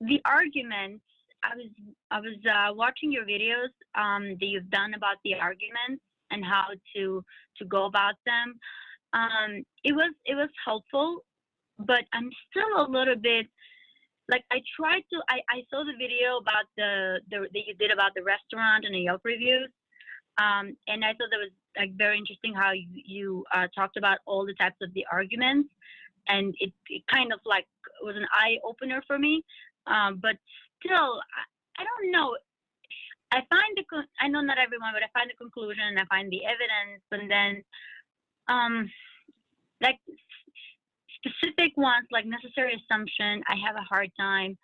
the arguments, I was watching your videos that you've done about the arguments and how to go about them. It was helpful, but I'm still a little bit like I saw the video about that you did about the restaurant and the Yelp reviews, and I thought that was like very interesting how you talked about all the types of the arguments, and it kind of like was an eye opener for me. But still, I don't know. I know not everyone, but I find the conclusion and I find the evidence, and then like specific ones like necessary assumption, I have a hard time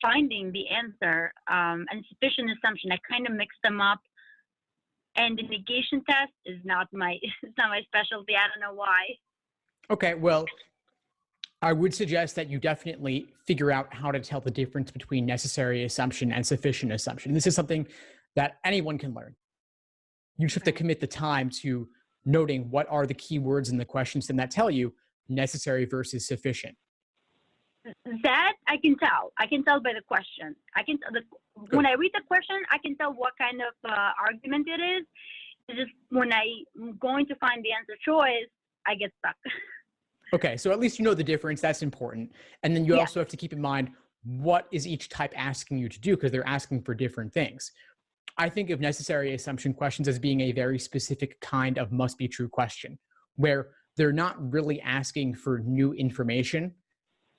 finding the answer, and sufficient assumption, I kind of mix them up. And the negation test is not my specialty. I don't know why. Okay, well, I would suggest that you definitely figure out how to tell the difference between necessary assumption and sufficient assumption. This is something that anyone can learn. You just have to commit the time to noting what are the key words in the questions and that tell you necessary versus sufficient. That I can tell. I can tell by the question. When I read the question, I can tell what kind of argument it is. It's just when I'm going to find the answer choice, I get stuck. Okay, so at least you know the difference. That's important. And then you also have to keep in mind, what is each type asking you to do? Because they're asking for different things. I think of necessary assumption questions as being a very specific kind of must be true question, where they're not really asking for new information.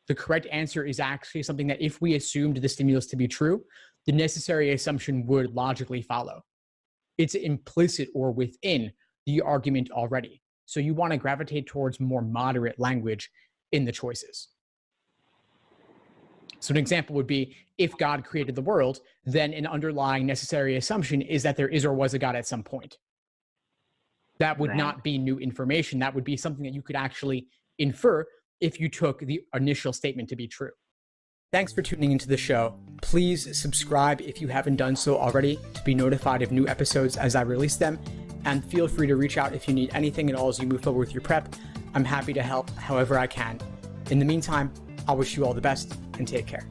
The correct answer is actually something that if we assumed the stimulus to be true, the necessary assumption would logically follow. It's implicit or within the argument already. So you want to gravitate towards more moderate language in the choices. So an example would be, if God created the world, then an underlying necessary assumption is that there is or was a God at some point. That would not be new information. That would be something that you could actually infer if you took the initial statement to be true. Thanks for tuning into the show. Please subscribe if you haven't done so already to be notified of new episodes as I release them. And feel free to reach out if you need anything at all as you move forward with your prep. I'm happy to help however I can. In the meantime, I'll wish you all the best and take care.